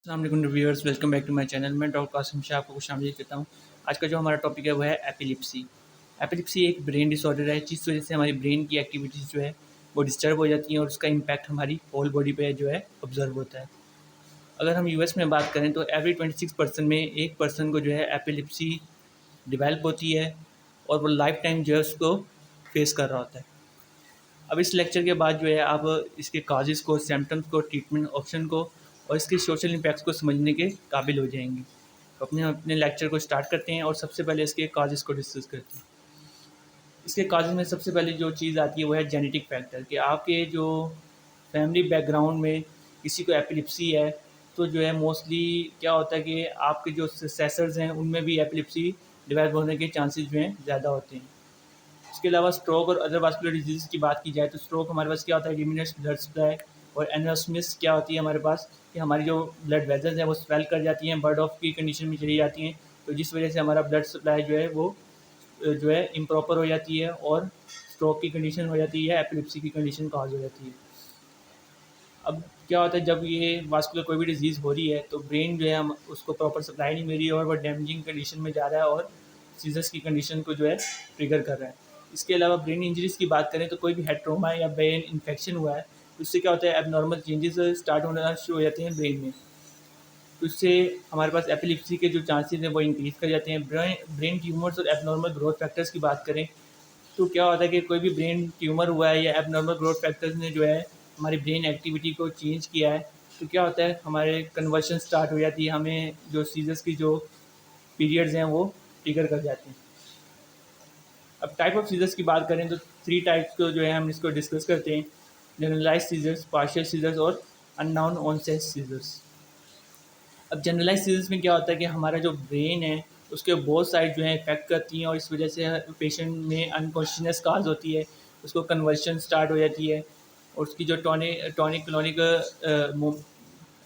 अस्सलाम वालेकुम viewers, welcome back to my channel. मैं डॉक्टर कासिम शाह आपको खुशामदीद कहता हूँ। आज का जो हमारा टॉपिक है वो है एपिलेप्सी। एपिलेप्सी एक ब्रेन डिसऑर्डर है जिस वजह से हमारी ब्रेन की एक्टिविटीज़ जो है वो डिस्टर्ब हो जाती हैं और उसका इम्पैक्ट हमारी होल बॉडी पे जो है ऑब्जर्व होता है। अगर हम यूएस में बात करें तो एवरी 26 पर्सन में एक पर्सन को जो है एपिलेप्सी डिवेल्प होती है और वो लाइफ टाइम जो है उसको फेस कर रहा होता है। अब इस लेक्चर के बाद जो है आप इसके काजेज़ को, सिम्टम्स को, ट्रीटमेंट ऑप्शन को और इसके सोशल इम्पैक्ट्स को समझने के काबिल हो जाएंगे। तो अपने अपने लेक्चर को स्टार्ट करते हैं और सबसे पहले इसके काजेज़ को डिस्कस करते हैं। इसके काजेज़ में सबसे पहले जो चीज़ आती है वो है जेनेटिक फैक्टर, कि आपके जो फैमिली बैकग्राउंड में किसी को एपिलेप्सी है तो जो है मोस्टली क्या होता है कि आपके जो सक्सेसर्स हैं उनमें भी एपिलेप्सी डेवलप होने के चांसेस जो हैं ज़्यादा होते हैं। इसके अलावा स्ट्रोक और अदर वास्कुलर डिजीज़ की बात की जाए तो स्ट्रोक हमारे पास क्या होता है, डिमिनिश्ड ब्लड सप्लाई, और एनेरोस्मिस क्या होती है हमारे पास कि हमारी जो ब्लड वेजल्स हैं वो स्वेल कर जाती हैं, बर्ड ऑफ की कंडीशन में चली जाती हैं, तो जिस वजह से हमारा ब्लड सप्लाई जो है वो जो है इम्प्रॉपर हो जाती है और स्ट्रोक की कंडीशन हो जाती है, एपिलेप्सी की कंडीशन कॉज हो जाती है। अब क्या होता है, जब ये वास्कुलर कोई भी डिजीज़ हो रही है तो ब्रेन जो है हम उसको प्रॉपर सप्लाई नहीं मिल रही है और वो डैमेजिंग कंडीशन में जा रहा है और सीजर्स की कंडीशन को जो है ट्रिगर कर रहा है। इसके अलावा ब्रेन इंजरीज़ की बात करें तो कोई भी हेड ट्रॉमा या ब्रेन इन्फेक्शन हुआ है तो उससे क्या होता है, एबनॉर्मल चेंजेस स्टार्ट होना शुरू हो जाते हैं ब्रेन में, तो इससे हमारे पास एपिलेप्सी के जो चांसेस हैं वो इंक्रीज़ कर जाते हैं। ब्रेन ट्यूमर्स और एबनॉर्मल ग्रोथ फैक्टर्स की बात करें तो क्या होता है कि कोई भी ब्रेन ट्यूमर हुआ है या एबनॉर्मल ग्रोथ फैक्टर्स ने जो है हमारी ब्रेन एक्टिविटी को चेंज किया है तो क्या होता है, हमारे कन्वर्शन स्टार्ट हो जाती है, हमें जो सीजर्स की जो पीरियड्स हैं वो ट्रिगर कर जाते हैं। अब टाइप ऑफ सीजर्स की बात करें तो 3 टाइप्स को जो है हम इसको डिस्कस करते हैं, जनरलाइज सीजर्स, पार्शियल सीजर्स और अननोन ऑनसेट सीजर्स। अब जनरलाइज सीजर्स में क्या होता है कि हमारा जो ब्रेन है उसके बोथ साइड जो है इफेक्ट करती हैं और इस वजह से पेशेंट में अनकॉन्शियसनेस काज होती है, उसको कन्वर्शन स्टार्ट हो जाती है और उसकी जो टॉनिक क्लोनिक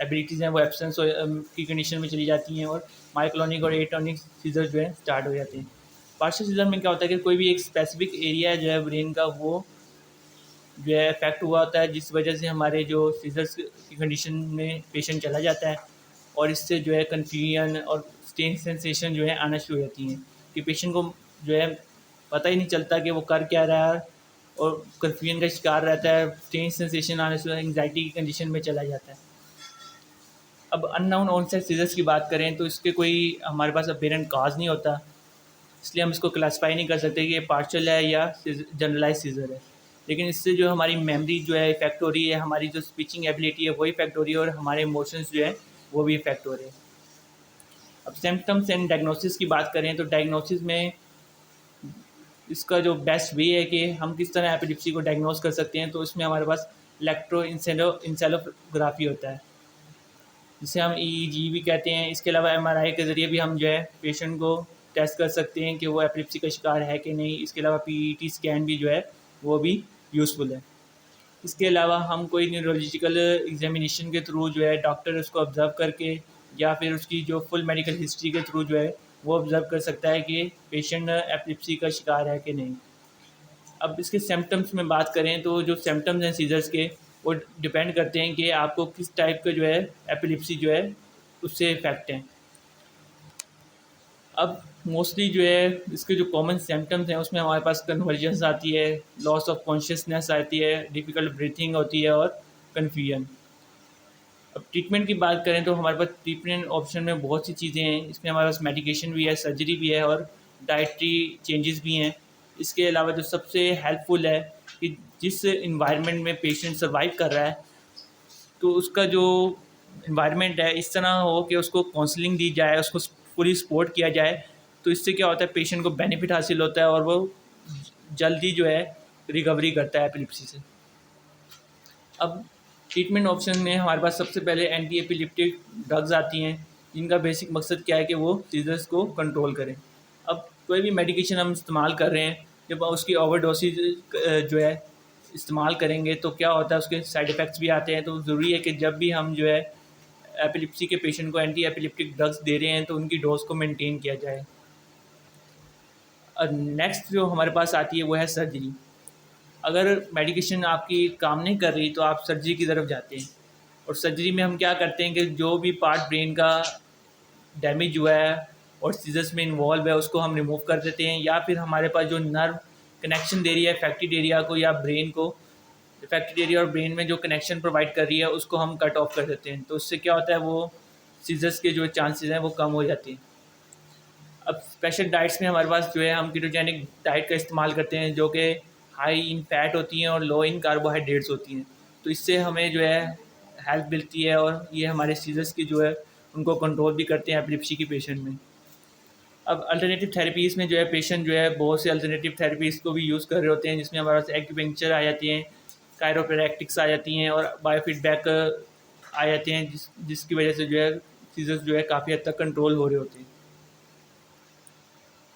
एबिलिटीज़ हैं वो एब्सेंस की कंडीशन में चली जाती हैं और माइक्लोनिक और एटॉनिक सीजर जो है स्टार्ट हो जाते हैं। पार्शियल सीजर में क्या होता है कि कोई भी एक स्पेसिफिक एरिया जो है ब्रेन का वो जो है इफेक्ट हुआ होता है, जिस वजह से हमारे जो सीजर्स की कंडीशन में पेशेंट चला जाता है और इससे जो है कन्फ्यूजन और स्ट्रेंज सेंसेशन जो है आना शुरू हो जाती हैं कि पेशेंट को जो है पता ही नहीं चलता कि वो कर क्या रहा है और कन्फ्यूजन का शिकार रहता है, स्ट्रेंज सेंसेशन आने से एंग्जाइटी की कंडीशन में चला जाता है। अब अननोन ऑनसेट सीजर्स की बात करें तो इसके कोई हमारे पास अपेरेंट काज नहीं होता, इसलिए हम इसको क्लासीफाई नहीं कर सकते कि ये पार्शियल है या जनरलाइज सीजर है। लेकिन इससे जो हमारी मेमोरी जो है इफेक्ट हो रही है, हमारी जो स्पीचिंग एबिलिटी है वो इफेक्ट हो रही है और हमारे इमोशंस जो है वो भी इफेक्ट हो रहे हैं। अब सिम्टम्स एंड डायग्नोसिस की बात करें तो डायग्नोसिस में इसका जो बेस्ट वे है कि हम किस तरह एपिलेप्सी को डायग्नोस कर सकते हैं, तो इसमें हमारे पास इलेक्ट्रोइंसेलोग्राफी होता है जिसे हम ईईजी भी कहते हैं। इसके अलावा एमआरआई के ज़रिए भी हम जो है पेशेंट को टेस्ट कर सकते हैं कि वो एपिलेप्सी का शिकार है कि नहीं। इसके अलावा पीईटी स्कैन भी जो है वो भी यूज़फुल है। इसके अलावा हम कोई न्यूरोलॉजिकल एग्जामिनेशन के थ्रू जो है डॉक्टर उसको ऑब्ज़र्व करके या फिर उसकी जो फुल मेडिकल हिस्ट्री के थ्रू जो है वो ऑब्ज़र्व कर सकता है कि पेशेंट एपिलेप्सी का शिकार है कि नहीं। अब इसके सिम्टम्स में बात करें तो जो सिम्टम्स हैं सीजर्स के वो डिपेंड करते हैं कि आपको किस टाइप का जो है एपिलेप्सी जो है उससे इफेक्ट है। अब मोस्टली जो है इसके जो कॉमन सिम्टम्स हैं उसमें हमारे पास कन्वर्जेंस आती है, लॉस ऑफ कॉन्शियसनेस आती है, डिफ़िकल्ट ब्रीथिंग होती है और कन्फ्यूजन। अब ट्रीटमेंट की बात करें तो हमारे पास ट्रीटमेंट ऑप्शन में बहुत सी चीज़ें हैं, इसमें हमारे पास मेडिकेशन भी है, सर्जरी भी है और डाइटरी चेंजेस भी हैं। इसके अलावा जो सबसे हेल्पफुल है कि जिस इन्वायरमेंट में पेशेंट सर्वाइव कर रहा है तो उसका जो इन्वायरमेंट है इस तरह हो कि उसको काउंसलिंग दी जाए, उसको पूरी सपोर्ट किया जाए, तो इससे क्या होता है पेशेंट को बेनिफिट हासिल होता है और वो जल्दी जो है रिकवरी करता है एपिलेप्सी से। अब ट्रीटमेंट ऑप्शन में हमारे पास सबसे पहले एंटी एपिलेप्टिक ड्रग्स आती हैं जिनका बेसिक मकसद क्या है कि वो सीजर्स को कंट्रोल करें। अब कोई भी मेडिकेशन हम इस्तेमाल कर रहे हैं, जब उसकी ओवरडोसेज जो है इस्तेमाल करेंगे तो क्या होता है उसके साइड इफ़ेक्ट्स भी आते हैं, तो ज़रूरी है कि जब भी हम जो है एपिलेप्सी के पेशेंट को एंटी एपिलेप्टिक ड्रग्स दे रहे हैं तो उनकी डोज को मेंटेन किया जाए। और नेक्स्ट जो हमारे पास आती है वो है सर्जरी। अगर मेडिकेशन आपकी काम नहीं कर रही तो आप सर्जरी की तरफ जाते हैं। और सर्जरी में हम क्या करते हैं कि जो भी पार्ट ब्रेन का डैमेज हुआ है और सीजर्स में इन्वॉल्व है उसको हम रिमूव कर देते हैं, या फिर हमारे पास जो नर्व कनेक्शन दे रही है अफेक्टेड एरिया को या ब्रेन को, अफेक्टेड एरिया और ब्रेन में जो कनेक्शन प्रोवाइड कर रही है उसको हम कट ऑफ कर देते हैं। तो उससे क्या होता है, वो सीजर्स के जो चांसेस हैं वो कम हो जाते हैं। अब स्पेशल डाइट्स में हमारे पास जो है हम कीटोजेनिक डाइट का इस्तेमाल करते हैं जो कि हाई इन फैट होती हैं और लो इन कार्बोहाइड्रेट्स होती हैं। तो इससे हमें जो है हेल्प मिलती है और ये हमारे सीजर्स की जो है उनको कंट्रोल भी करते हैं एपिलेप्सी के पेशेंट में। अब अल्टरनेटिव थेरेपीज़ में जो है पेशेंट जो है बहुत से अल्टरनेटिव थेरेपीज़ को भी यूज़ कर रहे होते हैं, जिसमें हमारे पास एक्यूपंक्चर आ जाती हैं, कायरोप्रैक्टिक्स आ जाती हैं और बायोफीडबैक आ जाते हैं, जिसकी वजह से जो है सीजर्स जो है काफ़ी हद तक कंट्रोल हो रहे होते हैं।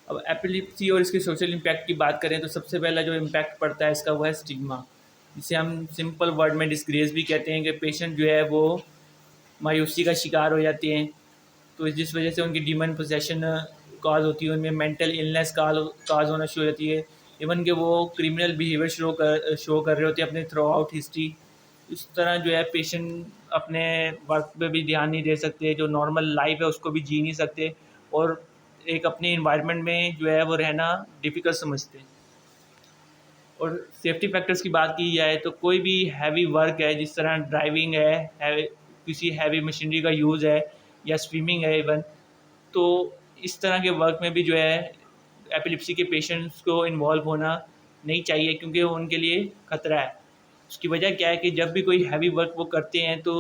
अब एपिलेप्सी और इसके सोशल इम्पैक्ट की बात करें तो सबसे पहला जो इम्पैक्ट पड़ता है इसका वो है स्टिग्मा, जिसे हम सिंपल वर्ड में डिस्ग्रेस भी कहते हैं कि पेशेंट जो है वो मायूसी का शिकार हो जाते हैं। तो जिस वजह से उनकी डीमन पोजेशन काज होती है, उनमें मेंटल इलनेस काज होना शुरू हो जाती है, इवन कि वो क्रिमिनल बिहेवियर शो कर रहे होते हैं अपने थ्रू आउट हिस्ट्री। इस तरह जो है पेशेंट अपने वर्क पे भी ध्यान नहीं दे सकते, जो नॉर्मल लाइफ है उसको भी जी नहीं सकते और एक अपने इन्वायरमेंट में जो है वो रहना डिफ़िकल्ट समझते हैं। और सेफ्टी फैक्टर्स की बात की जाए तो कोई भी हैवी वर्क है, जिस तरह ड्राइविंग है किसी हैवी मशीनरी का यूज़ है या स्विमिंग है इवन, तो इस तरह के वर्क में भी जो है एपिलेप्सी के पेशेंट्स को इन्वॉल्व होना नहीं चाहिए, क्योंकि उनके लिए ख़तरा है। उसकी वजह क्या है कि जब भी कोई हैवी वर्क वो करते हैं तो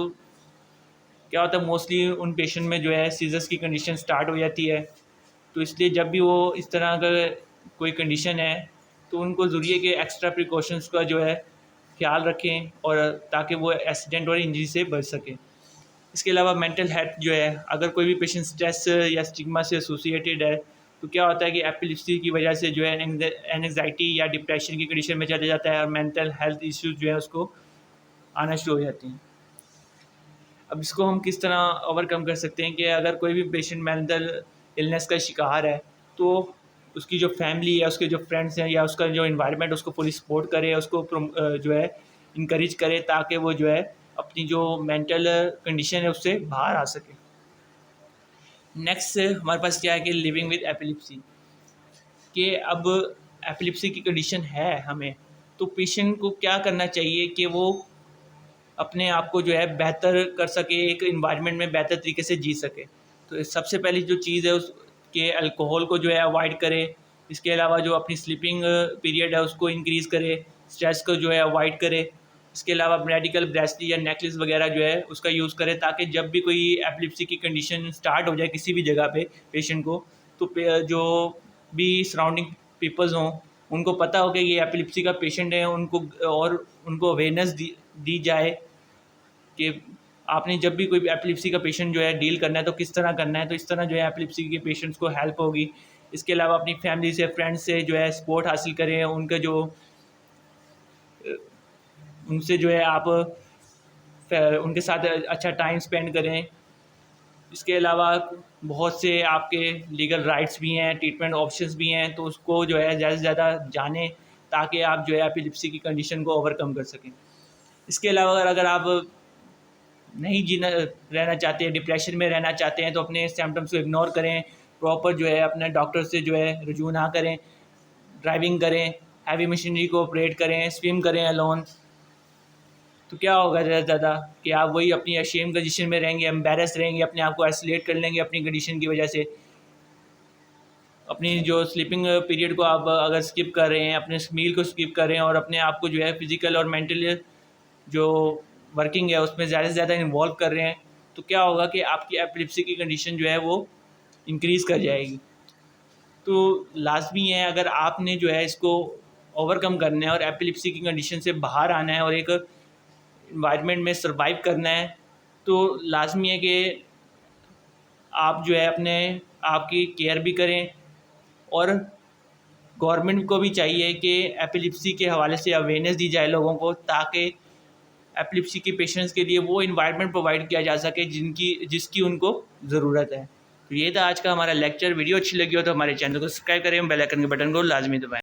क्या होता है, मोस्टली उन पेशेंट में जो है सीजर्स की कंडीशन स्टार्ट हो जाती है। तो इसलिए जब भी वो इस तरह का कोई कंडीशन है तो उनको ज़रूरी है कि एक्स्ट्रा प्रिकॉशंस का जो है ख्याल रखें और ताकि वो एक्सीडेंट और इंजरी से बच सकें। इसके अलावा मेंटल हेल्थ जो है, अगर कोई भी पेशेंट स्ट्रेस या स्टिग्मा से एसोसिएटेड है तो क्या होता है कि एपिलेप्सी की वजह से जो है एंग्जाइटी या डिप्रेशन की कंडीशन में चला जाता है और मेंटल हेल्थ इश्यूज जो है उसको आना शुरू हो जाते हैं। अब इसको हम किस तरह ओवरकम कर सकते हैं कि अगर कोई भी पेशेंट मेंटल इलनेस का शिकार है तो उसकी जो फैमिली है, उसके जो फ्रेंड्स हैं या उसका जो इन्वायरमेंट उसको पूरी सपोर्ट करे, उसको जो है इनकरेज करे ताकि वो जो है अपनी जो मेंटल कंडीशन है उससे बाहर आ सके। नेक्स्ट हमारे पास क्या है कि लिविंग विद एपिलेप्सी, कि अब एपिलेप्सी की कंडीशन है हमें, तो पेशेंट को क्या करना चाहिए कि वो अपने आप को जो है बेहतर कर सके, एक इन्वायरमेंट में बेहतर तरीके से जी सके। तो सबसे पहली जो चीज़ है उसके अल्कोहल को जो है अवॉइड करे। इसके अलावा जो अपनी स्लीपिंग पीरियड है उसको इंक्रीज़ करे, स्ट्रेस को जो है अवॉइड करे। इसके अलावा मेडिकल ब्रेसलेट या नेकलेस वगैरह जो है उसका यूज़ करे, ताकि जब भी कोई एपिलेप्सी की कंडीशन स्टार्ट हो जाए किसी भी जगह पे पेशेंट को, तो जो भी सराउंडिंग पीपल्स हों उनको पता हो कि ये एपिलेप्सी का पेशेंट है, उनको अवेयरनेस दी जाए कि आपने जब भी कोई एपिलेप्सी का पेशेंट जो है डील करना है तो किस तरह करना है। तो इस तरह जो है एपिलेप्सी के पेशेंट्स को हेल्प होगी। इसके अलावा अपनी फैमिली से, फ्रेंड्स से जो है सपोर्ट हासिल करें, उनसे जो है आप उनके साथ अच्छा टाइम स्पेंड करें। इसके अलावा बहुत से आपके लीगल राइट्स भी हैं, ट्रीटमेंट ऑप्शंस भी हैं, तो उसको जो है ज़्यादा से ज़्यादा जानें ताकि आप जो है एपिलेप्सी की कंडीशन को ओवरकम कर सकें। इसके अलावा अगर आप नहीं रहना चाहते हैं, डिप्रेशन में रहना चाहते हैं, तो अपने सिम्टम्स को इग्नोर करें, प्रॉपर जो है अपने डॉक्टर से जो है रुजू ना करें, ड्राइविंग करें, हैवी मशीनरी को ऑपरेट करें, स्विम करें अलोन। तो क्या होगा ज़्यादा से ज़्यादा कि आप वही अपनी अशेम कंडीशन में रहेंगे, एम्बेरस रहेंगे, अपने आप को आइसोलेट कर लेंगे अपनी कंडीशन की वजह से। अपनी जो स्लीपिंग पीरियड को आप अगर स्किप कर रहे हैं, अपने मील को स्किप कर रहे हैं और अपने आप को जो है फिज़िकल और मेंटली जो वर्किंग है उसमें ज़्यादा से ज़्यादा इन्वॉल्व कर रहे हैं, तो क्या होगा कि आपकी एपिलेप्सी की कंडीशन जो है वो इंक्रीज़ कर जाएगी। तो लाजमी है, अगर आपने जो है इसको ओवरकम करना है और एपिलेप्सी की कंडीशन से बाहर आना है और एक इन्वायरमेंट में सर्वाइव करना है, तो लाजमी है कि आप जो है अपने आपकी केयर भी करें और गवर्नमेंट को भी चाहिए कि एपिलेप्सी के हवाले से अवेयरनेस दी जाए लोगों को, ताकि एपिलेप्सी के पेशेंट्स के लिए वो इन्वायरमेंट प्रोवाइड किया जा सके जिसकी उनको ज़रूरत है। तो ये था आज का हमारा लेक्चर। वीडियो अच्छी लगी हो तो हमारे चैनल को सब्सक्राइब करें, बेल आइकन के बटन को लाजमी दबाएं।